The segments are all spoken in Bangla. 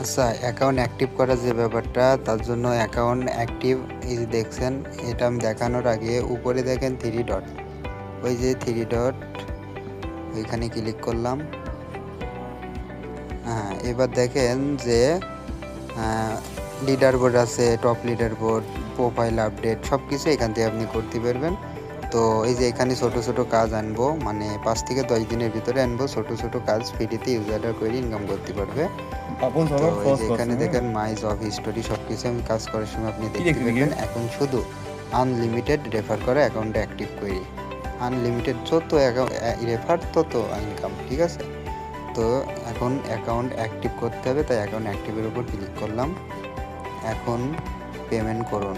আচ্ছা, অ্যাকাউন্ট অ্যাক্টিভ করার যে ব্যাপারটা, তার জন্য অ্যাকাউন্ট অ্যাক্টিভ এই যে দেখছেন, এটা আমি দেখানোর আগে উপরে দেখেন থ্রি ডট, ওই যে থ্রি ডট ওইখানে ক্লিক করলাম। হ্যাঁ, এবার দেখেন যে লিডার বোর্ড আছে, top leader board, profile update সব কিছু এখান থেকে আপনি করতে পারবেন। তো এই যে এখানে ছোট ছোট কাজ আনবো, মানে 5 থেকে 10 দিনের ভিতরে আনবো ছোট ছোট কাজ, ফ্রিতে ইউজাররা করে ইনকাম করতে পারবে। তো এই যে এখানে দেখেন মাই জব হিস্টোরি সব কিছু আমি কাজ করার সময় আপনি দেখতে পারবেন। এখন শুধু আনলিমিটেড রেফার করা অ্যাকাউন্টটা অ্যাক্টিভ করি, আনলিমিটেড যত রেফার তত ইনকাম, ঠিক আছে। তো এখন অ্যাকাউন্ট অ্যাক্টিভ করতে হবে, তাই অ্যাকাউন্ট অ্যাক্টিভের উপর ক্লিক করলাম। এখন পেমেন্ট করুন,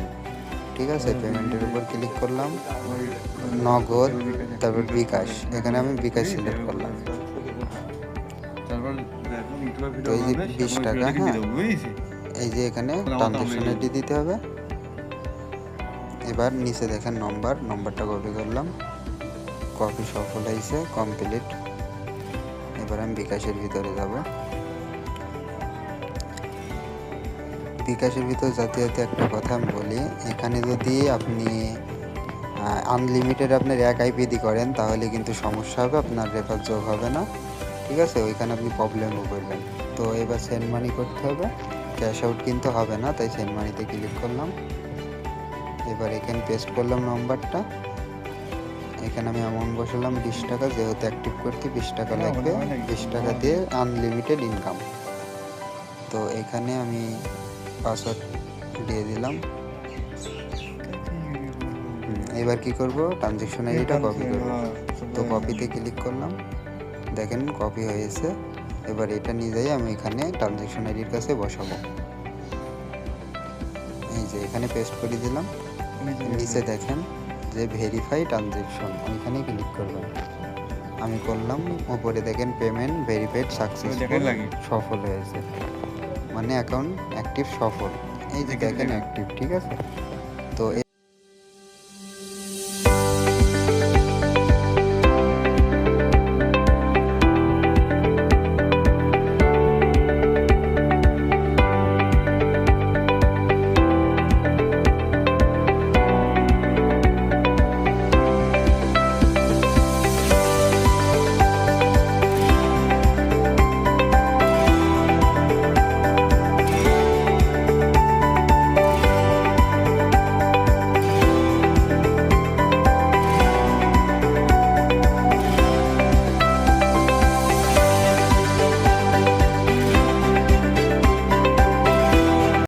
ঠিক আছে, পেমেন্টের উপর ক্লিক করলাম। নগদ, তারপর বিকাশ, এখানে আমি বিকাশ সিলেক্ট করলাম। তো এই যে 20 টাকা, হ্যাঁ, এই যে এখানে ট্রানজ্যাকশন আইডি দিতে হবে। এবার নিচে দেখেন নম্বরটা কপি করলাম, কপি সফল হয়েছে, কমপ্লিট। এবার আমি বিকাশের ভিতরে যাব। বিকাশের ভিতরে যাতে একটা কথা আমি বলি, এখানে যদি আপনি আনলিমিটেড আপনার এক আইপিডি করেন তাহলে কিন্তু সমস্যা হবে, আপনার রেফার যোগ হবে না, ঠিক আছে, ওইখানে আপনি প্রবলেমও করবেন। তো এবার সেন্ড মানি করতে হবে, ক্যাশ আউট কিন্তু হবে না, তাই সেন্ড মানিতে ক্লিক করলাম। এবার এখানে পেস্ট করলাম নম্বরটা, এখানে আমি অ্যামাউন্ট বসালাম 20 টাকা, যেহেতু অ্যাক্টিভ করতে 20 টাকা লাগবে, 20 টাকা দিয়ে আনলিমিটেড ইনকাম। তো এখানে আমি পাসওয়ার্ড দিয়ে দিলাম। এবার কি করব, ট্রানজ্যাকশন আইডিটা কপি করব। তো কপিতে ক্লিক করলাম, দেখেন কপি হয়েছে। এবার এটা নিয়ে যাই আমি এখানে ট্রানজ্যাকশন আইডির কাছে বসাবো। এই যে এখানে পেস্ট করে দিলাম। নিচে দেখেন যে ভেরিফাই ট্রানজ্যাকশন, ওইখানে ক্লিক করবেন। আমি করলাম, উপরে দেখেন পেমেন্ট ভেরিফাইড সাকসেসফুল, সফল হয়েছে, মানে অ্যাকাউন্ট অ্যাক্টিভ সফল। এই যে দেখেন অ্যাক্টিভ, ঠিক আছে। তো